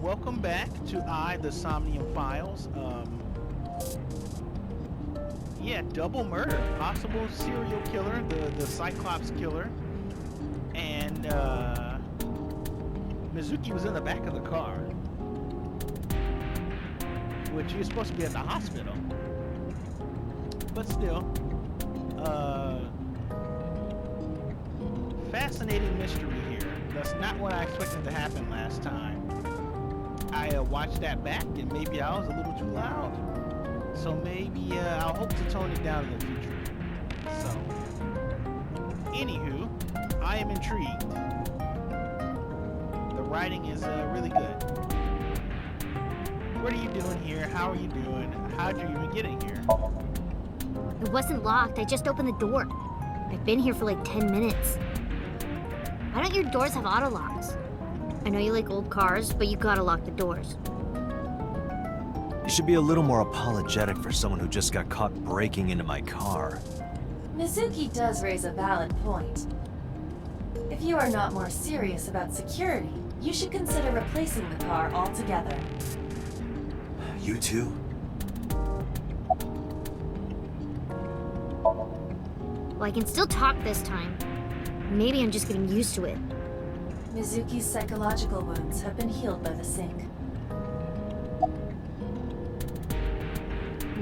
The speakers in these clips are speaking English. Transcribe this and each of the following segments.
welcome back to the Somnium Files. Yeah, double murder, possible serial killer, the Cyclops killer, and Mizuki was in the back of the car, which he was supposed to be at the hospital, but still, fascinating mystery here. That's not what I expected to happen last time. I watched that back and maybe I was a little too loud. So maybe I'll hope to tone it down in the future. So, anywho, I am intrigued. The writing is really good. What are you doing here? How are you doing? How'd you even get in here? It wasn't locked. I just opened the door. I've been here for like 10 minutes. Why don't your doors have auto locks? I know you like old cars, but you gotta lock the doors. You should be a little more apologetic for someone who just got caught breaking into my car. Mizuki does raise a valid point. If you are not more serious about security, you should consider replacing the car altogether. You too? Well, I can still talk this time. Maybe I'm just getting used to it. Mizuki's psychological wounds have been healed by the sink.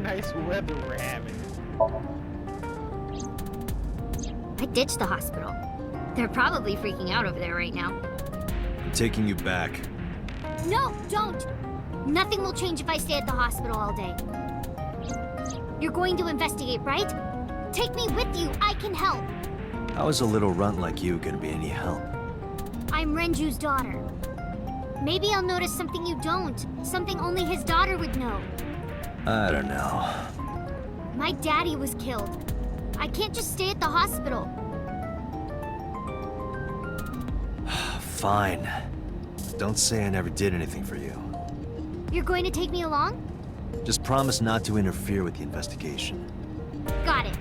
Nice weather we're having. I ditched the hospital. They're probably freaking out over there right now. I'm taking you back. No, don't! Nothing will change if I stay at the hospital all day. You're going to investigate, right? Take me with you. I can help. How is a little runt like you gonna be any help? I'm Renju's daughter. Maybe I'll notice something you don't. Something only his daughter would know. I don't know. My daddy was killed. I can't just stay at the hospital. Fine. Don't say I never did anything for you. You're going to take me along? Just promise not to interfere with the investigation. Got it.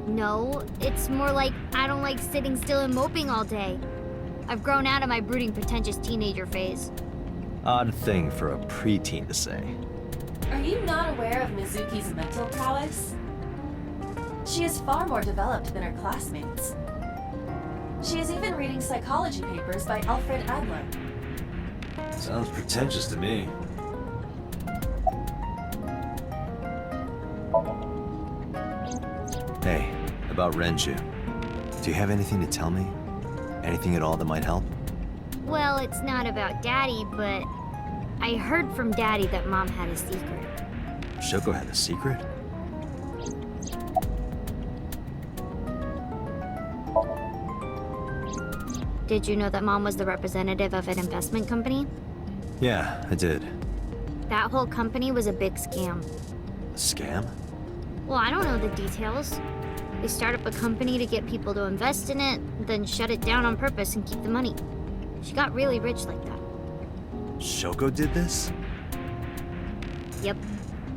No, it's more like I don't like sitting still and moping all day. I've grown out of my brooding, pretentious teenager phase. Odd thing for a preteen to say. Are you not aware of Mizuki's mental prowess? She is far more developed than her classmates. She is even reading psychology papers by Alfred Adler. Sounds pretentious to me. Hey, about Renju. Do you have anything to tell me? Anything at all that might help? Well, it's not about Daddy, but I heard from Daddy that Mom had a secret. Shoko had a secret? Did you know that Mom was the representative of an investment company? Yeah, I did. That whole company was a big scam. A scam? Well, I don't know the details. They start up a company to get people to invest in it, then shut it down on purpose and keep the money. She got really rich like that. Shoko did this? Yep.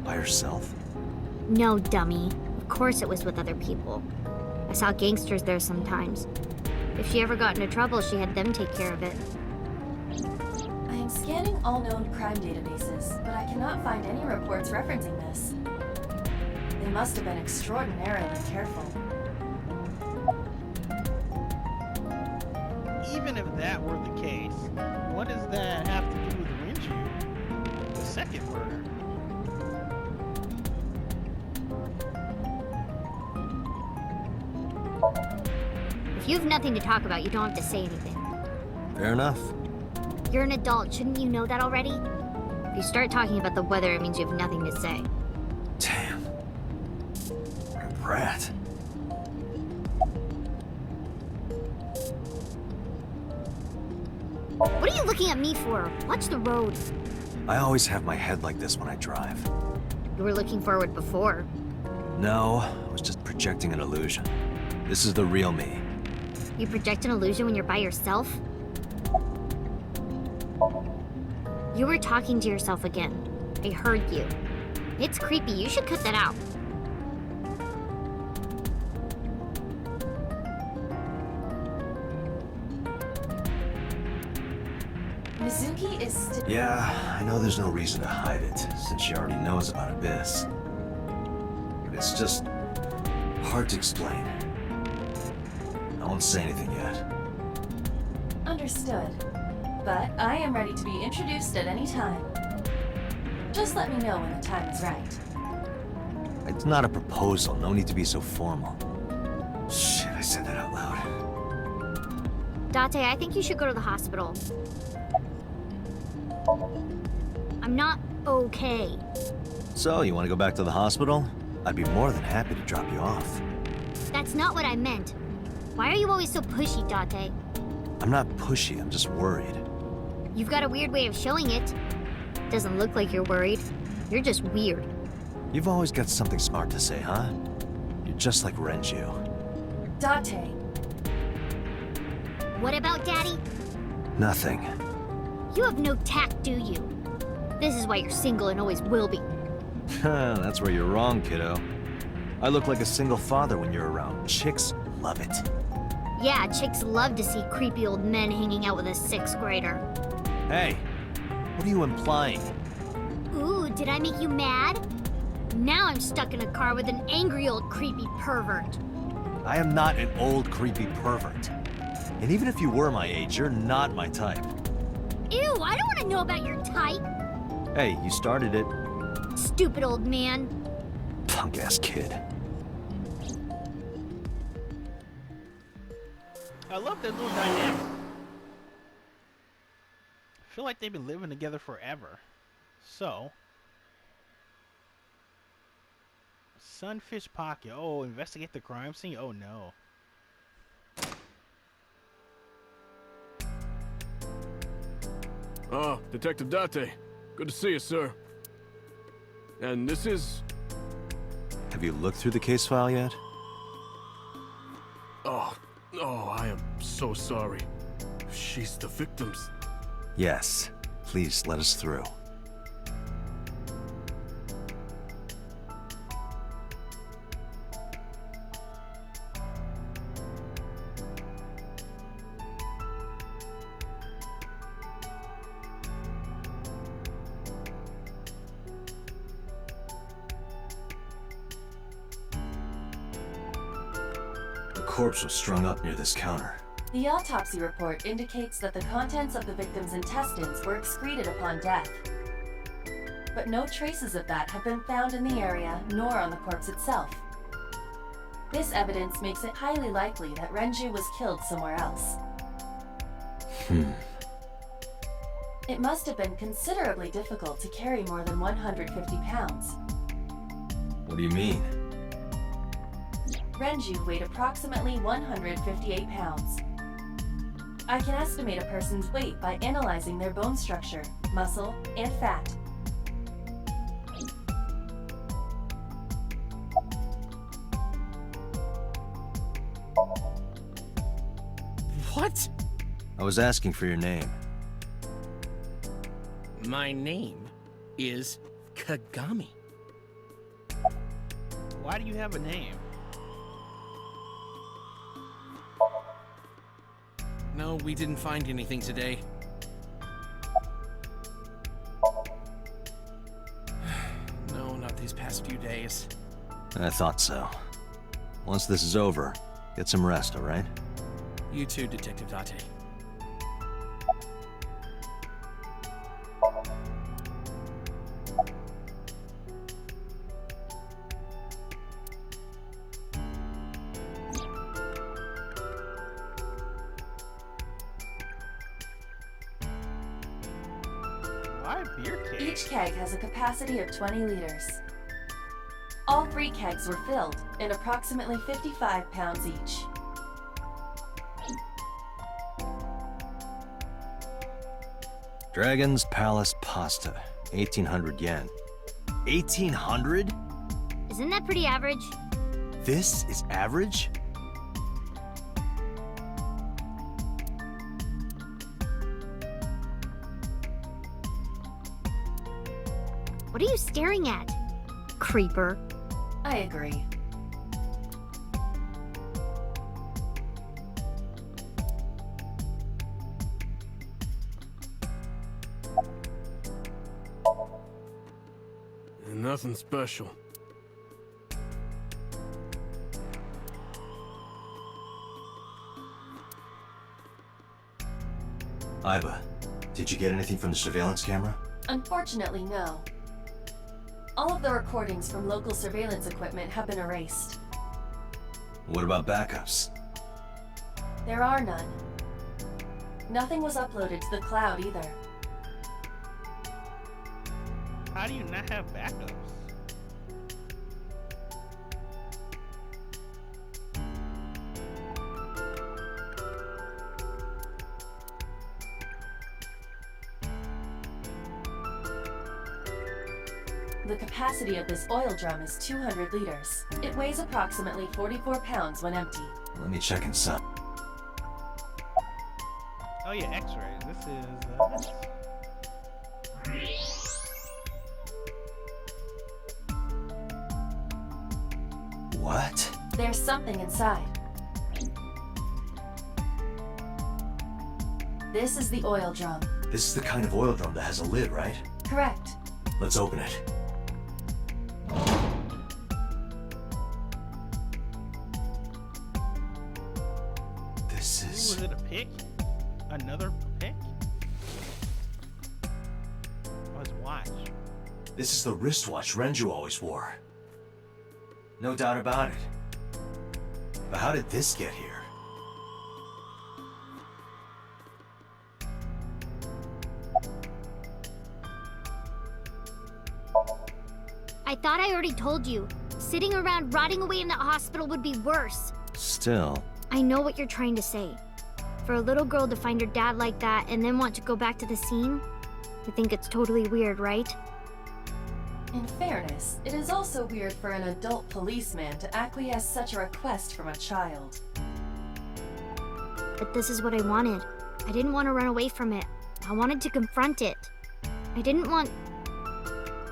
By herself? No, dummy. Of course it was with other people. I saw gangsters there sometimes. If she ever got into trouble, she had them take care of it. I am scanning all known crime databases, but I cannot find any reports referencing this. They must have been extraordinarily careful. Even if that were the case, what does that have to do with Renju? The second murder? If you have nothing to talk about, you don't have to say anything. Fair enough. You're an adult, shouldn't you know that already? If you start talking about the weather, it means you have nothing to say. Damn. What a brat. What are you looking at me for? Watch the road. I always have my head like this when I drive. You were looking forward before. No, I was just projecting an illusion. This is the real me. You project an illusion when you're by yourself? You were talking to yourself again. I heard you. It's creepy. You should cut that out. Mizuki is still. Yeah, I know there's no reason to hide it, since she already knows about Abyss. But it's just hard to explain. I won't say anything yet. Understood. But I am ready to be introduced at any time. Just let me know when the time is right. It's not a proposal, no need to be so formal. Shit, I said that out loud. Date, I think you should go to the hospital. I'm not okay. So, you want to go back to the hospital? I'd be more than happy to drop you off. That's not what I meant. Why are you always so pushy, Date? I'm not pushy, I'm just worried. You've got a weird way of showing it. Doesn't look like you're worried. You're just weird. You've always got something smart to say, huh? You're just like Renju. Date. What about Daddy? Nothing. You have no tact, do you? This is why you're single and always will be. That's where you're wrong, kiddo. I look like a single father when you're around. Chicks love it. Yeah, chicks love to see creepy old men hanging out with a 6th grader. Hey, what are you implying? Ooh, did I make you mad? Now I'm stuck in a car with an angry old creepy pervert. I am not an old creepy pervert. And even if you were my age, you're not my type. Ew, I don't want to know about your type. Hey, you started it. Stupid old man. Punk-ass kid. I love their little dynamic. I feel like they've been living together forever. So, Sunfish Pocket. Oh, investigate the crime scene? Oh no. Ah, Detective Date. Good to see you, sir. And this is... Have you looked through the case file yet? Oh, I am so sorry. She's the victim's... Yes. Please, let us through. The corpse was strung up near this counter. The autopsy report indicates that the contents of the victim's intestines were excreted upon death. But no traces of that have been found in the area, nor on the corpse itself. This evidence makes it highly likely that Renju was killed somewhere else. It must have been considerably difficult to carry more than 150 pounds. What do you mean? Renju weighed approximately 158 pounds. I can estimate a person's weight by analyzing their bone structure, muscle, and fat. What? I was asking for your name. My name is Kagami. Why do you have a name? No, we didn't find anything today. No, not these past few days. I thought so. Once this is over, get some rest, all right? You too, Detective Date. Why a beer keg? Each keg has a capacity of 20 liters. All 3 kegs were filled, and approximately 55 pounds each. Dragon's Palace Pasta, 1,800 yen. 1,800? Isn't that pretty average? This is average? What are you staring at? Creeper. I agree. Nothing special. Aiba, did you get anything from the surveillance camera? Unfortunately, no. All of the recordings from local surveillance equipment have been erased. What about backups? There are none. Nothing was uploaded to the cloud either. How do you not have backups? The capacity of this oil drum is 200 liters. It weighs approximately 44 pounds when empty. Let me check inside. Oh yeah, X-ray. This is What? There's something inside. This is the oil drum. This is the kind of oil drum that has a lid, right? Correct. Let's open it. This Ooh, is... was it a pick? Another pick? Oh, his watch. This is the wristwatch Renju always wore. No doubt about it. But how did this get here? I thought I already told you. Sitting around rotting away in that hospital would be worse. Still... I know what you're trying to say. For a little girl to find her dad like that and then want to go back to the scene, I think it's totally weird, right? In fairness, it is also weird for an adult policeman to acquiesce such a request from a child. But this is what I wanted. I didn't want to run away from it. I wanted to confront it. I didn't want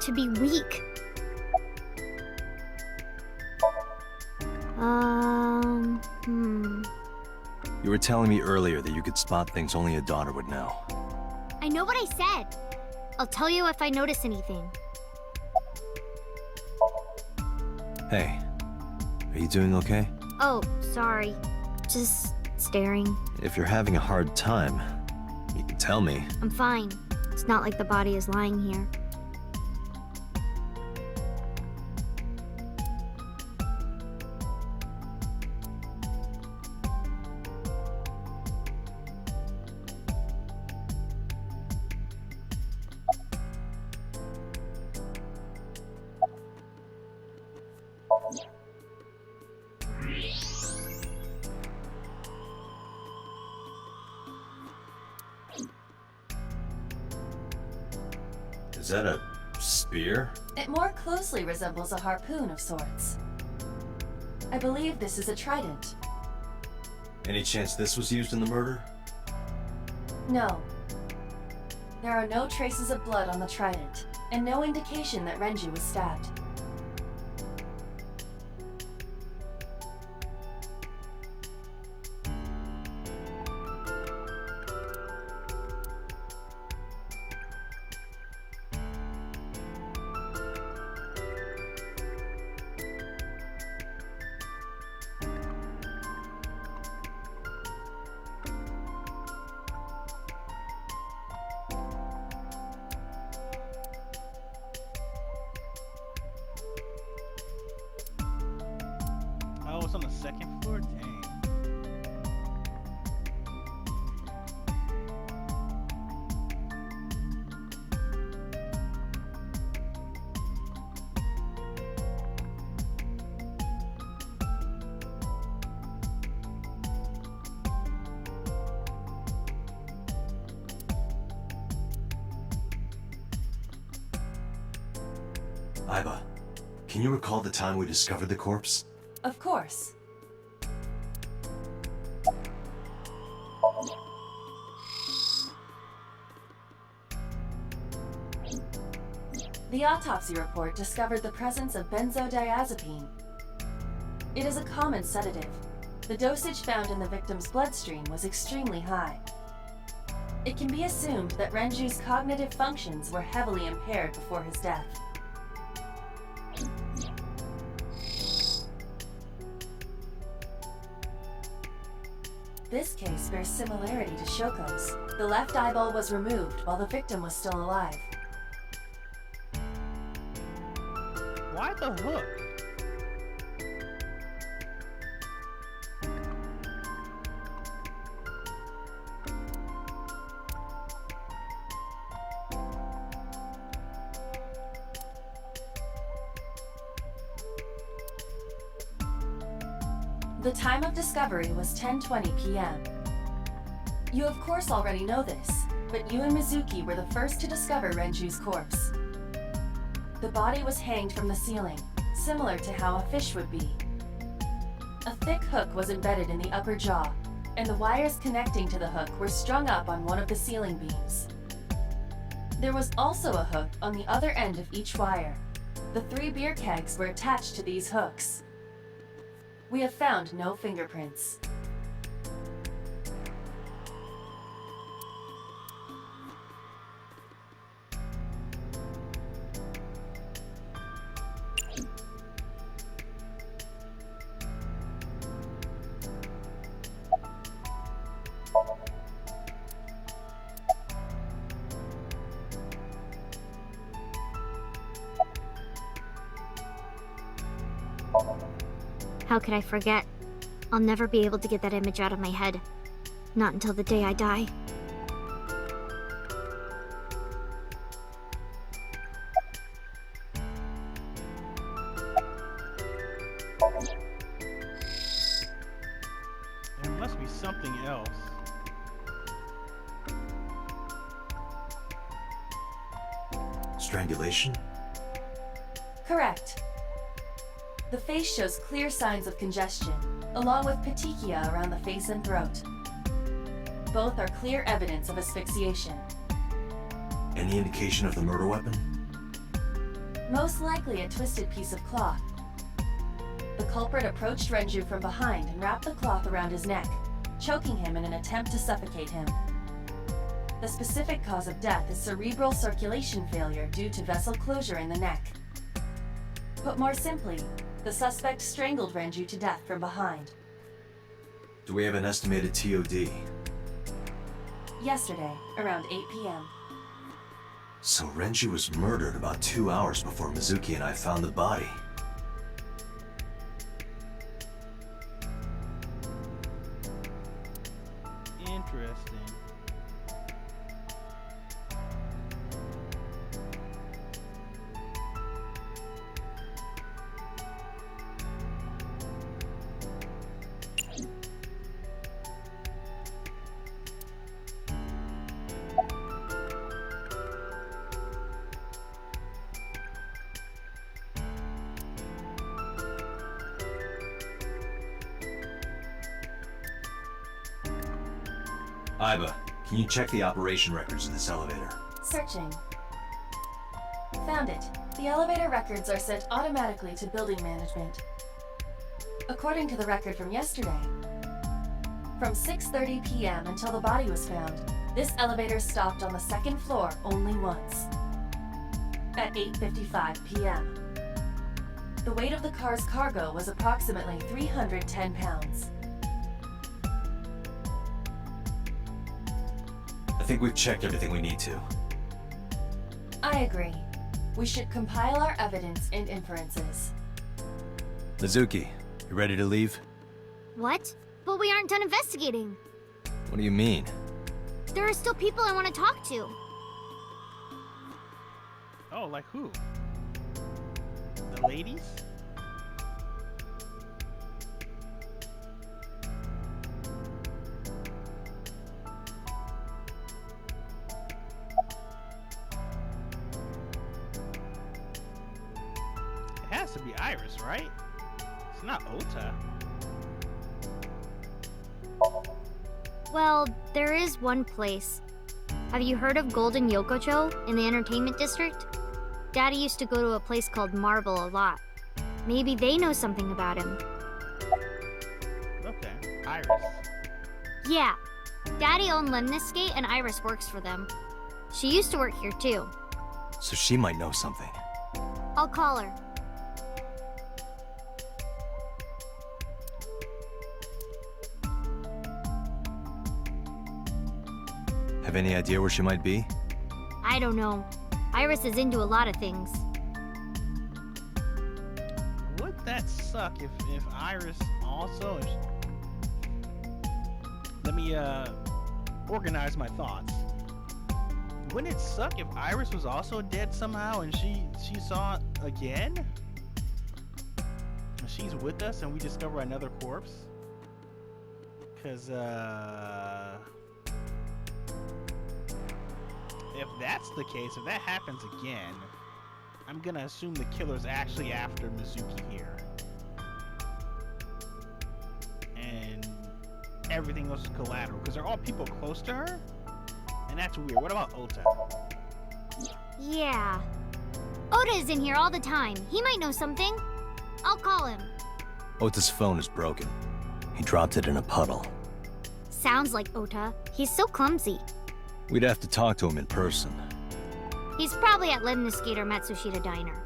to be weak. You were telling me earlier that you could spot things only a daughter would know. I know what I said. I'll tell you if I notice anything. Hey, are you doing okay? Oh, sorry. Just staring. If you're having a hard time, you can tell me. I'm fine. It's not like the body is lying here. Is that a spear? It more closely resembles a harpoon of sorts. I believe this is a trident. Any chance this was used in the murder? No. There are no traces of blood on the trident, and no indication that Renju was stabbed. Oh, it's on the second floor? Dang. Aiba, can you recall the time we discovered the corpse? Of course. The autopsy report discovered the presence of benzodiazepine. It is a common sedative. The dosage found in the victim's bloodstream was extremely high. It can be assumed that Renju's cognitive functions were heavily impaired before his death. This case bears similarity to Shoko's. The left eyeball was removed while the victim was still alive. Why the hook? The time of discovery was 10:20 p.m. You of course already know this, but you and Mizuki were the first to discover Renju's corpse. The body was hanged from the ceiling, similar to how a fish would be. A thick hook was embedded in the upper jaw, and the wires connecting to the hook were strung up on one of the ceiling beams. There was also a hook on the other end of each wire. The 3 beer kegs were attached to these hooks. We have found no fingerprints. How could I forget? I'll never be able to get that image out of my head. Not until the day I die. There must be something else. Strangulation? Correct. The face shows clear signs of congestion, along with petechia around the face and throat. Both are clear evidence of asphyxiation. Any indication of the murder weapon? Most likely a twisted piece of cloth. The culprit approached Renju from behind and wrapped the cloth around his neck, choking him in an attempt to suffocate him. The specific cause of death is cerebral circulation failure due to vessel closure in the neck. Put more simply, the suspect strangled Renju to death from behind. Do we have an estimated TOD? Yesterday, around 8 p.m. So Renju was murdered about 2 hours before Mizuki and I found the body. Interesting. Aiba, can you check the operation records of this elevator? Searching. Found it. The elevator records are sent automatically to building management. According to the record from yesterday, from 6:30 p.m. until the body was found, this elevator stopped on the second floor only once. At 8:55 p.m. The weight of the car's cargo was approximately 310 pounds. I think we've checked everything we need to. I agree. We should compile our evidence and inferences. Mizuki, you ready to leave? What? But we aren't done investigating. What do you mean? There are still people I want to talk to. Oh, like who? The ladies? It has to be Iris, right? It's not Ota. Well, there is one place. Have you heard of Golden Yokocho in the entertainment district? Daddy used to go to a place called Marble a lot. Maybe they know something about him. Okay, Iris. Yeah. Daddy owned Lemniscate and Iris works for them. She used to work here too. So she might know something. I'll call her. any idea where she might be? I don't know. Iris is into a lot of things. Would that suck if Iris also... Let me organize my thoughts. Wouldn't it suck if Iris was also dead somehow and she saw it again? And she's with us and we discover another corpse? Because if that's the case, if that happens again, I'm gonna assume the killer's actually after Mizuki here. And everything else is collateral, because they're all people close to her? And that's weird. What about Ota? Yeah. Oda is in here all the time. He might know something. I'll call him. Ota's phone is broken. He dropped it in a puddle. Sounds like Ota. He's so clumsy. We'd have to talk to him in person. He's probably at Lemniscate or Matsushita Diner.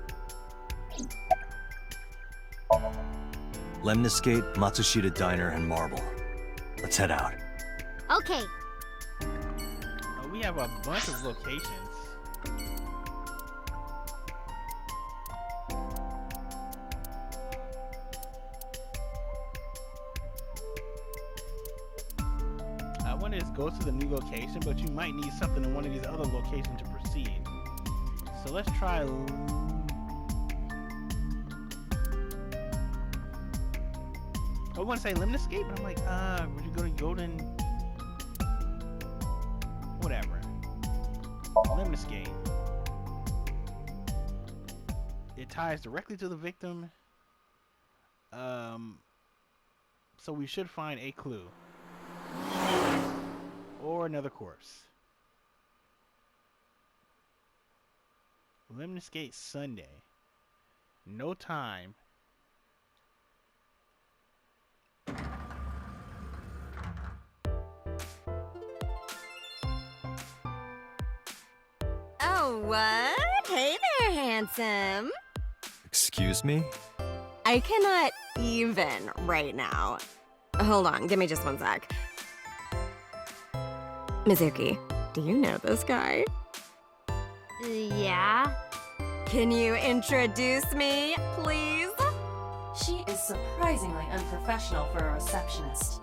Lemniscate, Matsushita Diner, and Marble. Let's head out. Okay. We have a bunch of locations. I want to just go to the new location, but you might need something in one of these other locations to proceed. So let's try... I want to say Lemniscate, but I'm like, would you go to Golden... Whatever. Lemniscate. It ties directly to the victim. So we should find a clue. Or another corpse. Lemniscate Sunday. No time. Oh, what? Hey there, handsome. Excuse me? I cannot even right now. Hold on, give me just one sec. Mizuki, do you know this guy? Yeah. Can you introduce me, please? She is surprisingly unprofessional for a receptionist.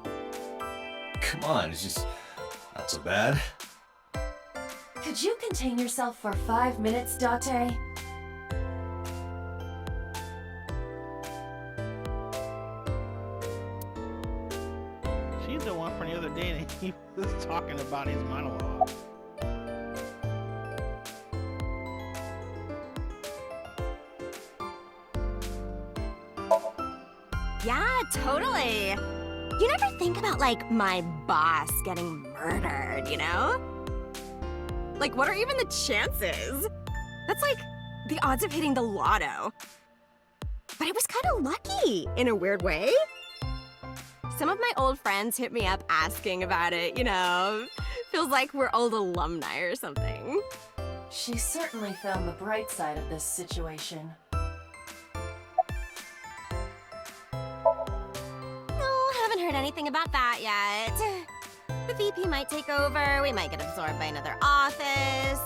Come on, it's just not so bad. Could you contain yourself for 5 minutes, Date? She's the one from the other day that he was talking about his monologue. Yeah, totally. You never think about, like, my boss getting murdered, you know? Like, what are even the chances? That's like the odds of hitting the lotto. But I was kind of lucky, in a weird way. Some of my old friends hit me up asking about it, you know? Feels like we're old alumni or something. She certainly found the bright side of this situation. No, haven't heard anything about that yet. The VP might take over, we might get absorbed by another office.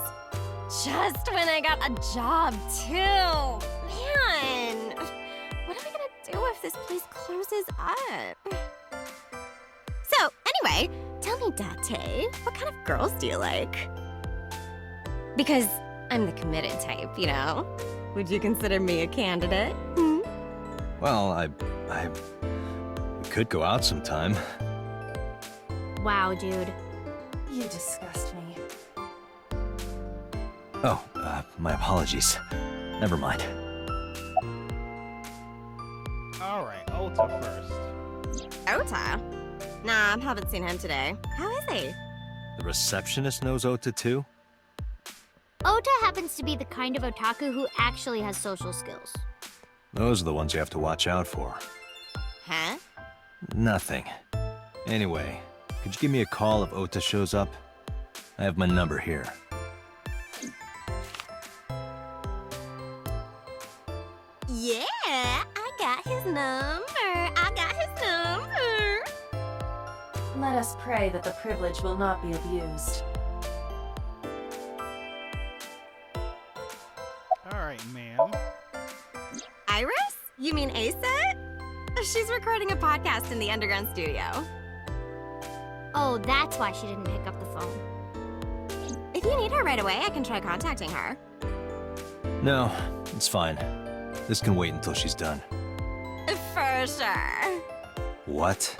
Just when I got a job, too. Man, what am I gonna do if this place closes up? So, anyway, tell me, Date, what kind of girls do you like? Because I'm the committed type, you know? Would you consider me a candidate? Hmm? Well, we could go out sometime. Wow, dude. You disgust me. Oh, my apologies. Never mind. Alright, Ota first. Ota? Nah, haven't seen him today. How is he? The receptionist knows Ota too? Ota happens to be the kind of otaku who actually has social skills. Those are the ones you have to watch out for. Huh? Nothing. Anyway, could you give me a call if Ota shows up? I have my number here. Yeah, I got his number. Let us pray that the privilege will not be abused. Iris? You mean Aset? She's recording a podcast in the underground studio. Oh, that's why she didn't pick up the phone. If you need her right away, I can try contacting her. No, it's fine. This can wait until she's done. For sure. What?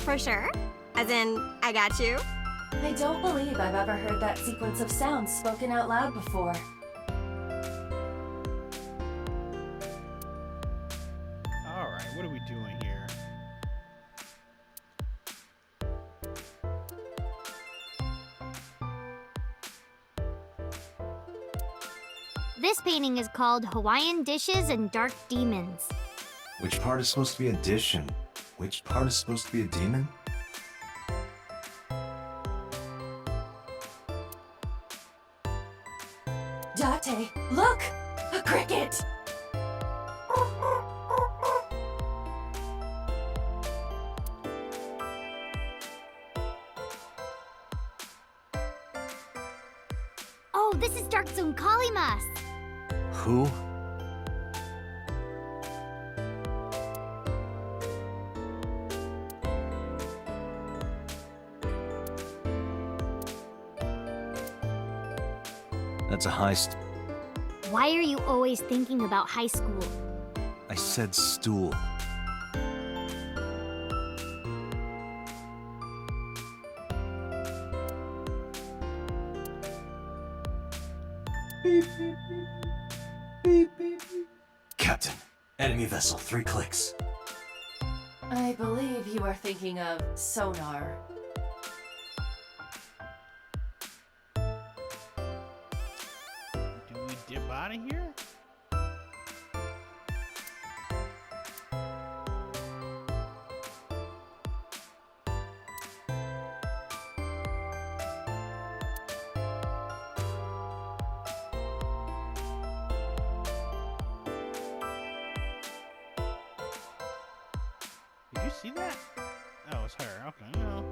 For sure? As in, I got you? I don't believe I've ever heard that sequence of sounds spoken out loud before. Alright, what are we doing here? This painting is called Hawaiian Dishes and Dark Demons. Which part is supposed to be a dish and which part is supposed to be a demon? Date, look! A cricket! Oh, this is Dark Zone Kalimas! Who? That's a heist. Why are you always thinking about high school? I said stool. Captain, enemy vessel, 3 clicks. I believe you are thinking of sonar. Do we dip out of here? Did you see that? Oh, it's her. Okay, no.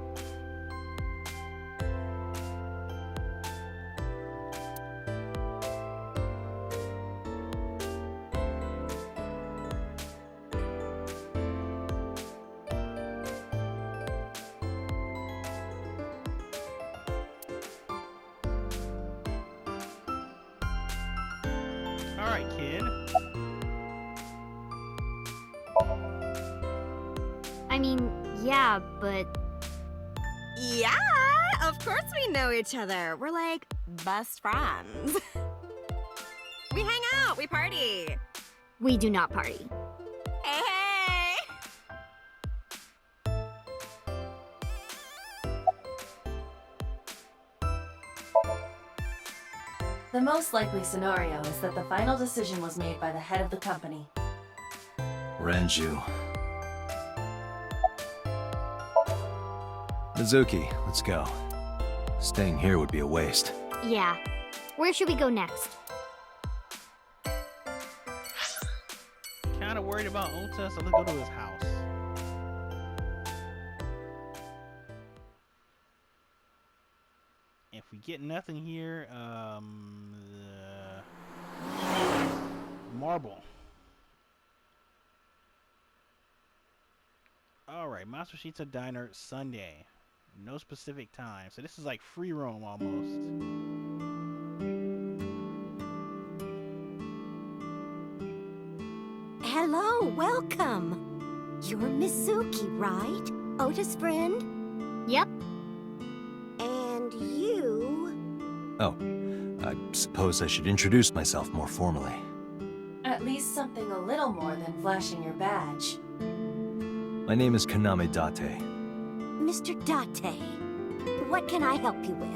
All right, kid. I mean, yeah, but Yeah, of course we know each other. We're like best friends. We hang out, we party. we do not party. Hey, hey! The most likely scenario is that the final decision was made by the head of the company. Renju. Mizuki, let's go. Staying here would be a waste. Yeah. Where should we go next? Kind of worried about Ota, so let's go to his house. If we get nothing here, marble. All right, Matsushita Diner Sunday. No specific time, so this is like free roam almost. Hello, welcome. You're Mizuki, right? Ota's friend? Yep. And you... Oh, I suppose I should introduce myself more formally. At least something a little more than flashing your badge. My name is Kaname Date. Mr. Date. What can I help you with?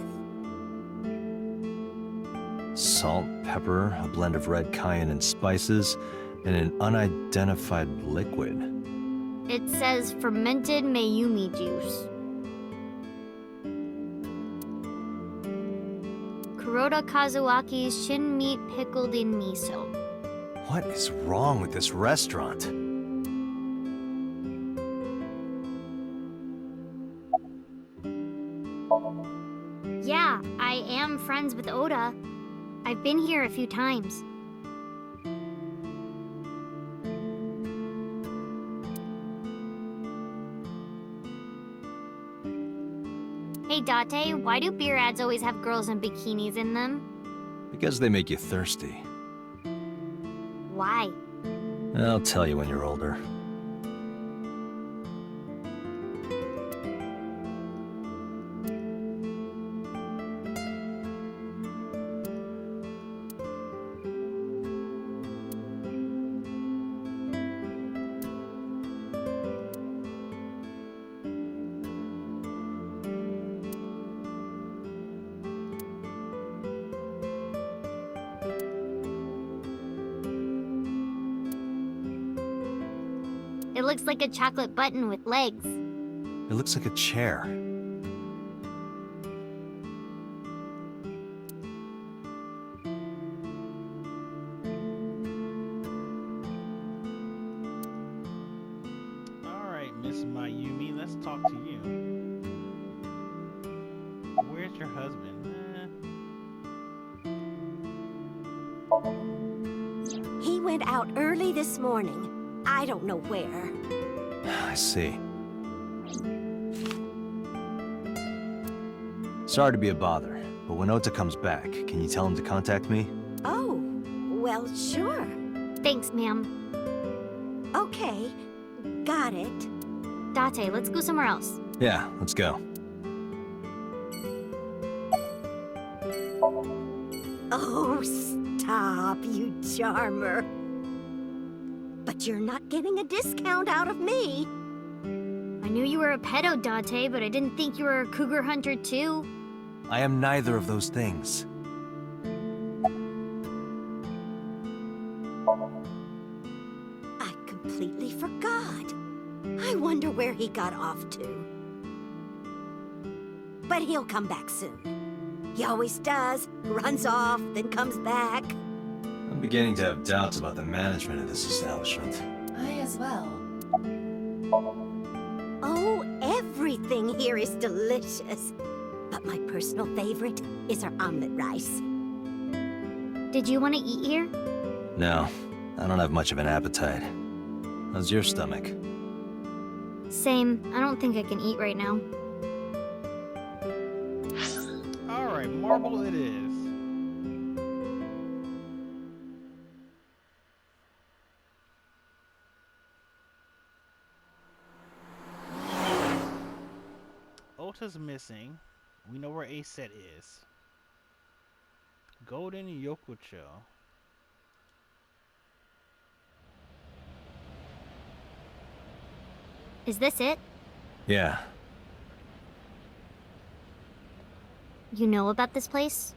Salt, pepper, a blend of red cayenne and spices, and an unidentified liquid. It says fermented Mayumi juice. Kuroda Kazuaki's shin meat pickled in miso. What is wrong with this restaurant? Yeah, I am friends with Oda. I've been here a few times. Hey, Date, why do beer ads always have girls in bikinis in them? Because they make you thirsty. Why? I'll tell you when you're older. It looks like a chocolate button with legs. It looks like a chair. Alright, Miss Mayumi, let's talk to you. Where's your husband? He went out early this morning. I don't know where. I see. Sorry to be a bother, but when Ota comes back, can you tell him to contact me? Oh, well, sure. Thanks, ma'am. Okay, got it. Date, let's go somewhere else. Yeah, let's go. Oh, stop, you charmer. But you're not getting a discount out of me. I knew you were a pedo, Date, but I didn't think you were a cougar hunter, too. I am neither of those things. I completely forgot. I wonder where he got off to. But he'll come back soon. He always does. Runs off, then comes back. I'm beginning to have doubts about the management of this establishment. I as well. Oh, everything here is delicious. But my personal favorite is our omelet rice. Did you want to eat here? No, I don't have much of an appetite. How's your stomach? Same. I don't think I can eat right now. Alright, marble it is. Ota's missing. We know where Aset is. Golden Yokucho. Is this it? Yeah, You know about this place?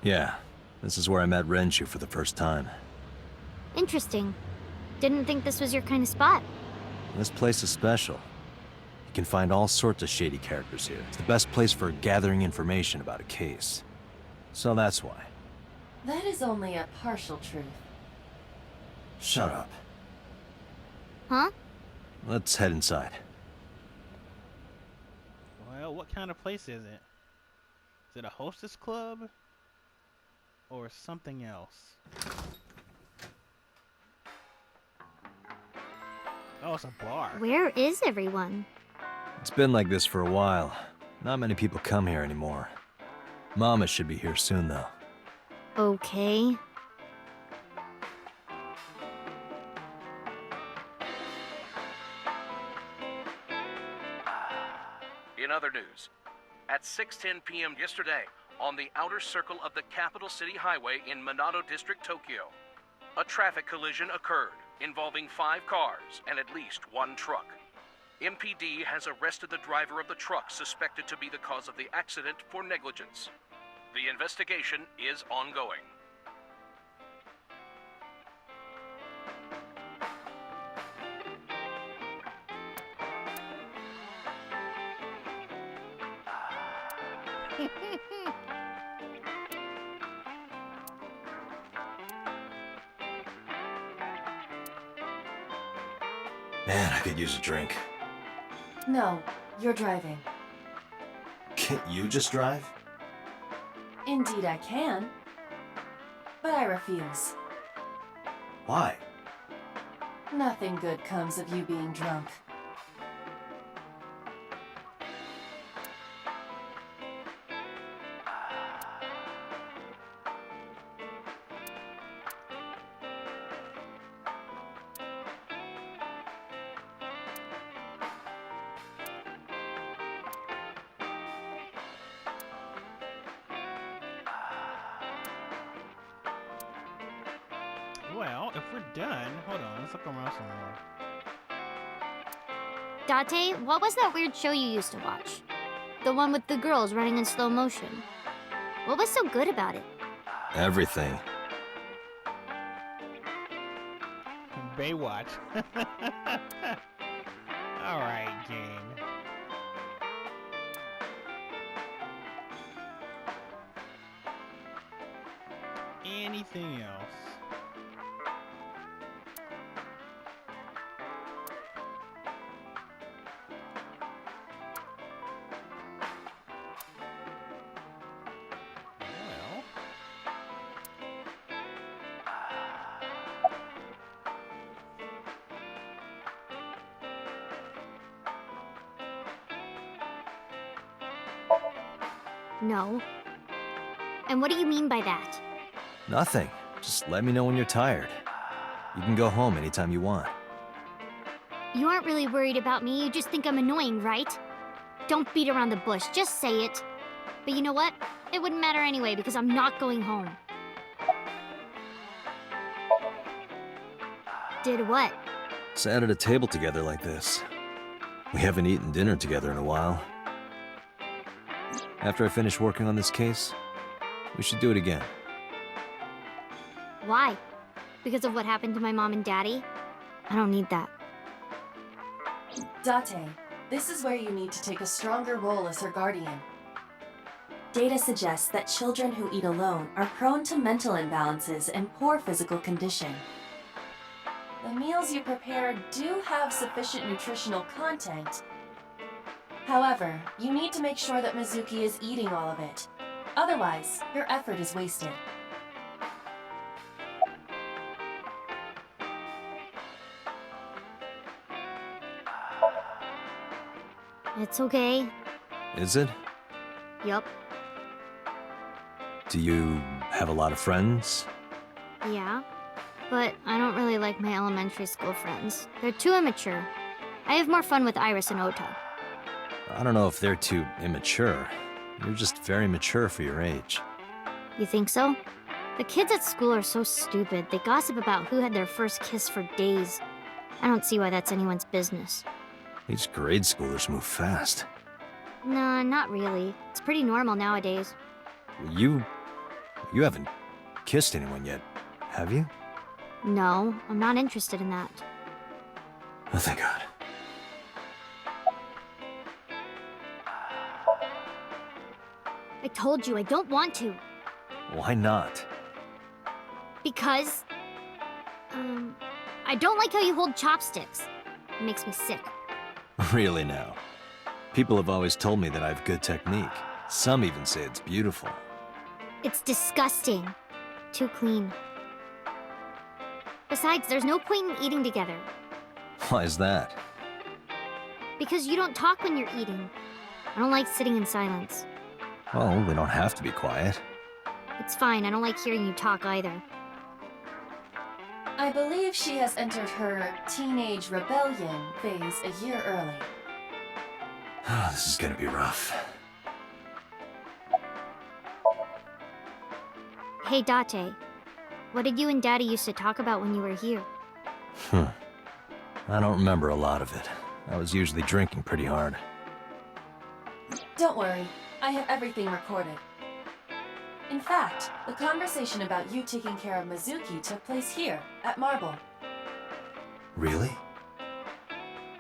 yeah. This is where I met Renju for the first time. Interesting. Didn't think this was your kind of spot. This place is special. You can find all sorts of shady characters here. It's the best place for gathering information about a case. So that's why. That is only a partial truth. Shut up. Huh? Let's head inside. Well, what kind of place is it? Is it a hostess club? Or something else? Oh, it's a bar. Where is everyone? It's been like this for a while. Not many people come here anymore. Mama should be here soon, though. Okay. In other news, at 6:10 p.m. yesterday, on the outer circle of the Capital City Highway in Minato District, Tokyo, a traffic collision occurred involving 5 cars and at least 1 truck. MPD has arrested the driver of the truck suspected to be the cause of the accident for negligence. The investigation is ongoing. Man, I could use a drink. No, you're driving. Can't you just drive? Indeed I can. But I refuse. Why? Nothing good comes of you being drunk. Well, if we're done, hold on, let's look around some more. Date, what was that weird show you used to watch? The one with the girls running in slow motion. What was so good about it? Everything. Baywatch. Alright, game. Anything else? Well, No. And what do you mean by that? Nothing. Just let me know when you're tired. You can go home anytime you want. You aren't really worried about me, you just think I'm annoying, right? Don't beat around the bush, just say it. But you know what? It wouldn't matter anyway because I'm not going home. Did what? Sat at a table together like this. We haven't eaten dinner together in a while. After I finish working on this case, we should do it again. Why? Because of what happened to my mom and daddy? I don't need that. Date, this is where you need to take a stronger role as her guardian. Data suggests that children who eat alone are prone to mental imbalances and poor physical condition. The meals you prepare do have sufficient nutritional content. However, you need to make sure that Mizuki is eating all of it. Otherwise, your effort is wasted. It's okay. Is it? Yup. Do you have a lot of friends? Yeah. But I don't really like my elementary school friends. They're too immature. I have more fun with Iris and Ota. I don't know if they're too immature. You're just very mature for your age. You think so? The kids at school are so stupid. They gossip about who had their first kiss for days. I don't see why that's anyone's business. These grade schoolers move fast. Nah, not really. It's pretty normal nowadays. You haven't kissed anyone yet, have you? No, I'm not interested in that. Oh, thank God. I told you I don't want to. Why not? Because... I don't like how you hold chopsticks. It makes me sick. Really now. People have always told me that I have good technique. Some even say it's beautiful. It's disgusting. Too clean. Besides, there's no point in eating together. Why is that? Because you don't talk when you're eating. I don't like sitting in silence. Well, we don't have to be quiet. It's fine, I don't like hearing you talk either. I believe she has entered her teenage rebellion phase a year early. This is gonna be rough. Hey, Date. What did you and Daddy used to talk about when you were here? I don't remember a lot of it. I was usually drinking pretty hard. Don't worry, I have everything recorded. In fact, the conversation about you taking care of Mizuki took place here, at Marble. Really?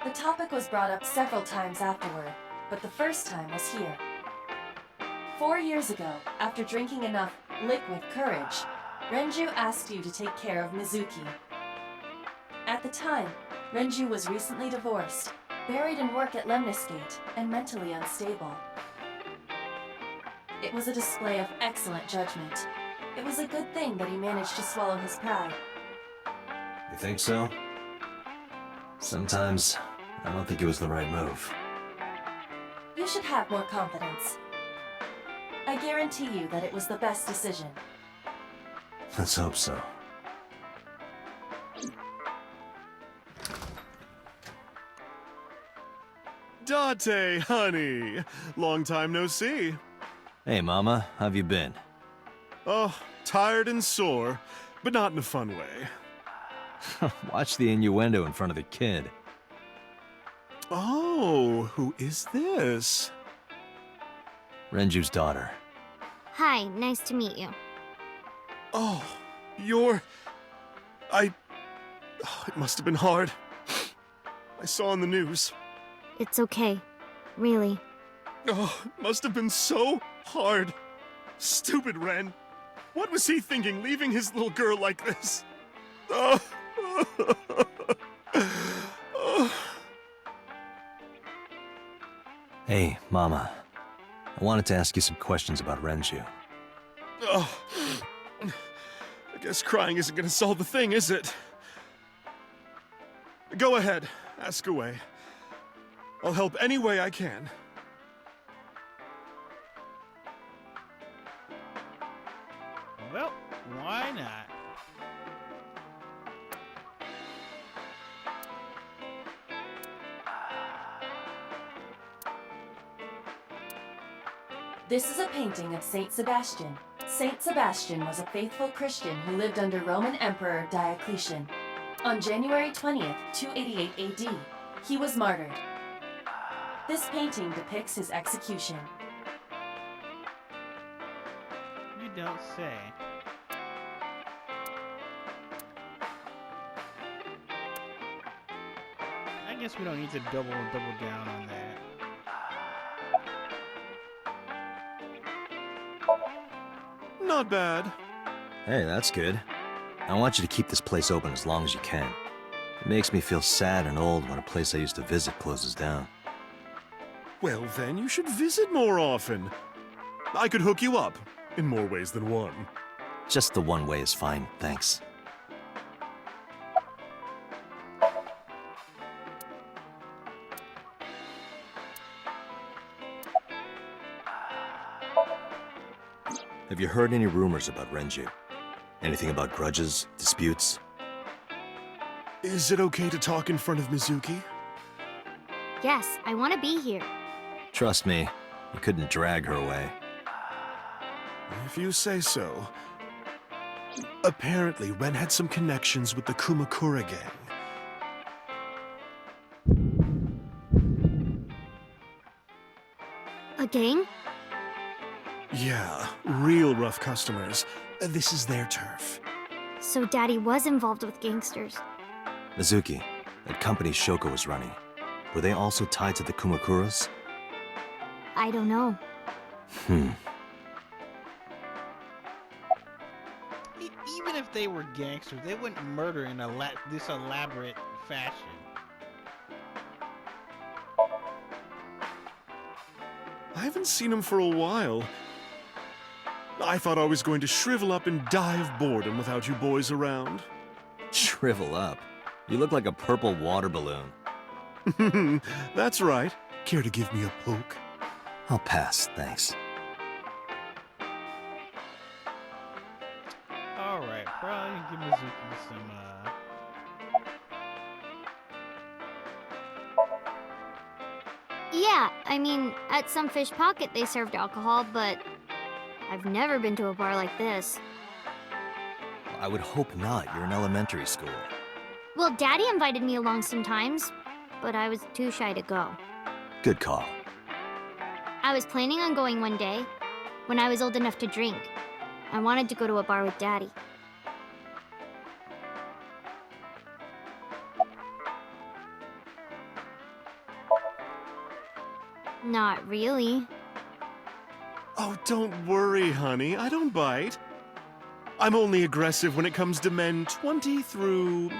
The topic was brought up several times afterward, but the first time was here. 4 years ago, after drinking enough liquid courage, Renju asked you to take care of Mizuki. At the time, Renju was recently divorced, buried in work at Lemniscate, and mentally unstable. It was a display of excellent judgment. It was a good thing that he managed to swallow his pride. You think so? Sometimes, I don't think it was the right move. You should have more confidence. I guarantee you that it was the best decision. Let's hope so. Date, honey. Long time no see. Hey, Mama, how've you been? Oh, tired and sore, but not in a fun way. Watch the innuendo in front of the kid. Oh, who is this? Renju's daughter. Hi, nice to meet you. Oh, you're... Oh, it must have been hard. I saw on the news. It's okay. Really. Oh, it must have been so hard. Stupid Ren. What was he thinking, leaving his little girl like this? Oh. Hey, Mama. I wanted to ask you some questions about Renju. Oh. I guess crying isn't gonna solve the thing, is it? Go ahead, ask away. I'll help any way I can. Well, why not? This is a painting of Saint Sebastian. Saint Sebastian was a faithful Christian who lived under Roman Emperor Diocletian. On January 20th, 288 AD, he was martyred. This painting depicts his execution. You don't say. I guess we don't need to double down on that. Not bad. Hey, that's good. I want you to keep this place open as long as you can. It makes me feel sad and old when a place I used to visit closes down. Well, then you should visit more often. I could hook you up, in more ways than one. Just the one way is fine, thanks. Have you heard any rumors about Renju? Anything about grudges, disputes? Is it okay to talk in front of Mizuki? Yes, I want to be here. Trust me, you couldn't drag her away. If you say so. Apparently, Ren had some connections with the Kumakura gang. A gang? Yeah, real rough customers. This is their turf. So Daddy was involved with gangsters. Mizuki, that company Shoko was running, were they also tied to the Kumakuras? I don't know. Even if they were gangsters, they wouldn't murder in this elaborate fashion. I haven't seen him for a while. I thought I was going to shrivel up and die of boredom without you boys around. Shrivel up. You look like a purple water balloon. That's right. Care to give me a poke? I'll pass, thanks. Alright, probably give Mizuki some, Yeah, I mean, at some fish pocket they served alcohol, but I've never been to a bar like this. I would hope not. You're in elementary school. Well, Daddy invited me along sometimes, but I was too shy to go. Good call. I was planning on going one day, when I was old enough to drink. I wanted to go to a bar with Daddy. Not really. Oh, don't worry, honey. I don't bite. I'm only aggressive when it comes to men 20 through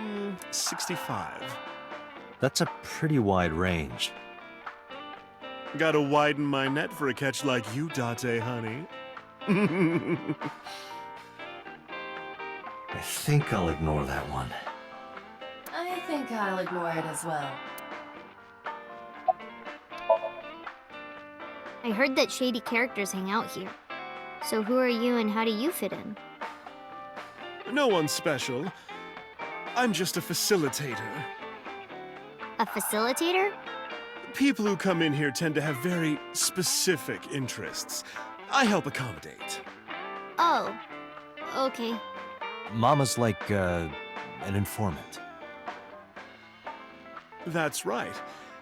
65. That's a pretty wide range. Gotta widen my net for a catch like you, Date, honey. I think I'll ignore that one. I think I'll ignore it as well. I heard that shady characters hang out here. So who are you and how do you fit in? No one special. I'm just a facilitator. A facilitator? People who come in here tend to have very specific interests. I help accommodate. Oh, okay. Mama's like, an informant. That's right.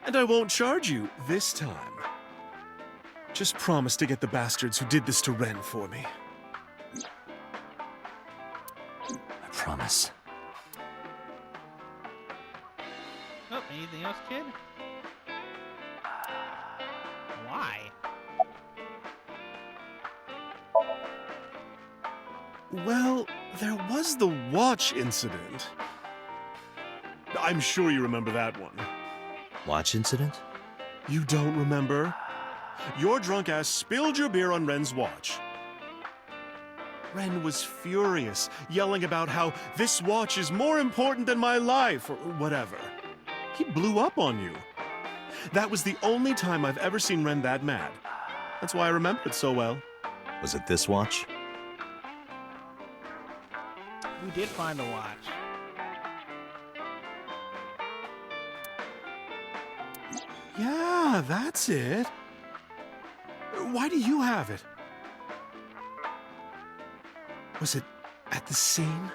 And I won't charge you this time. Just promise to get the bastards who did this to Ren for me. I promise. Oh, anything else, kid? Why? Well, there was the watch incident. I'm sure you remember that one. Watch incident? You don't remember? Your drunk ass spilled your beer on Ren's watch. Ren was furious, yelling about how this watch is more important than my life, or whatever. He blew up on you. That was the only time I've ever seen Ren that mad. That's why I remember it so well. Was it this watch? We did find the watch. Yeah, that's it. Why do you have it? Was it at the scene?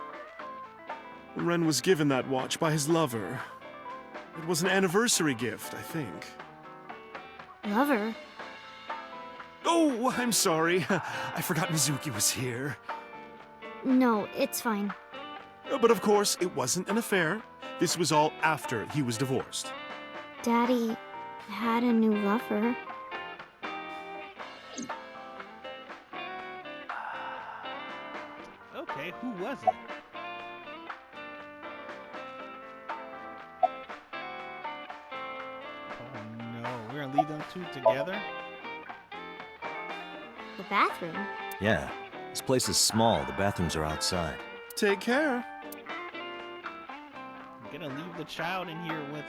Ren was given that watch by his lover. It was an anniversary gift, I think. Lover? Oh, I'm sorry. I forgot Mizuki was here. No, it's fine. But of course, it wasn't an affair. This was all after he was divorced. Daddy had a new lover. Okay, who was it? Oh no, we're gonna leave them two together? The bathroom? Yeah. This place is small. The bathrooms are outside. Take care. I'm gonna leave the child in here with...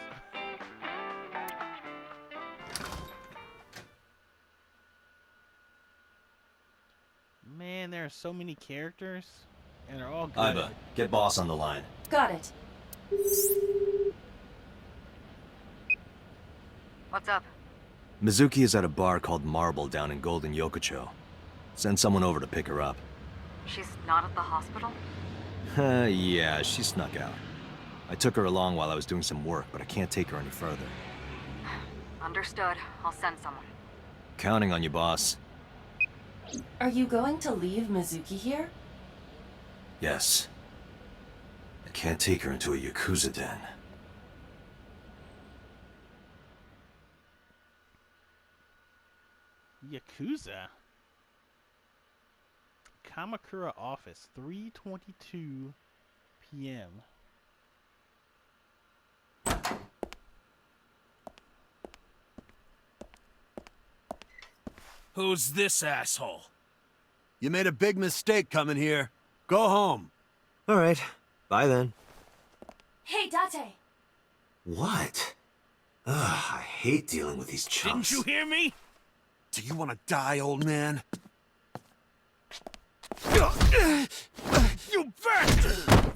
Man, there are so many characters, and they're all good. Aiba, get boss on the line. Got it. What's up? Mizuki is at a bar called Marble down in Golden Yokocho. Send someone over to pick her up. She's not at the hospital? Yeah, she snuck out. I took her along while I was doing some work, but I can't take her any further. Understood. I'll send someone. Counting on you, boss. Are you going to leave Mizuki here? Yes. I can't take her into a Yakuza den. Yakuza? Kamakura office, 3:22 p.m. Who's this asshole? You made a big mistake coming here. Go home. All right. Bye then. Hey, Date! What? Ugh, I hate dealing with these chumps. Didn't you hear me? Do you want to die, old man? You bastard!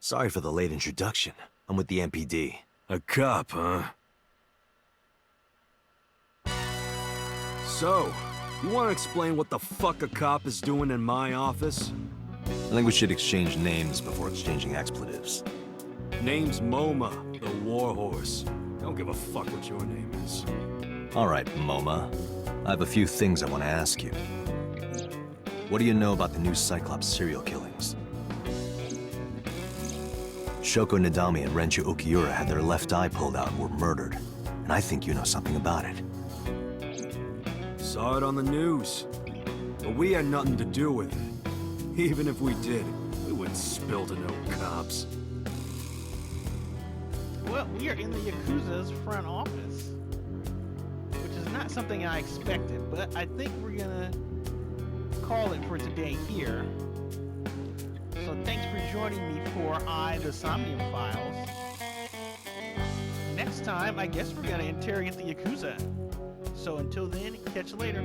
Sorry for the late introduction. I'm with the MPD. A cop, huh? So, you want to explain what the fuck a cop is doing in my office? I think we should exchange names before exchanging expletives. Name's MoMA, the warhorse. Don't give a fuck what your name is. All right, MoMA. I have a few things I want to ask you. What do you know about the new Cyclops serial killings? Shoko Nadami and Renju Okiura had their left eye pulled out and were murdered. And I think you know something about it. Saw it on the news. But we had nothing to do with it. Even if we did, we wouldn't spill to no cops. Well, we are in the Yakuza's front office, which is not something I expected, but I think we're gonna call it for today here. So thanks for joining me for the SOMNIUM Files. Next time, I guess we're gonna interrogate the Yakuza. So until then, catch you later.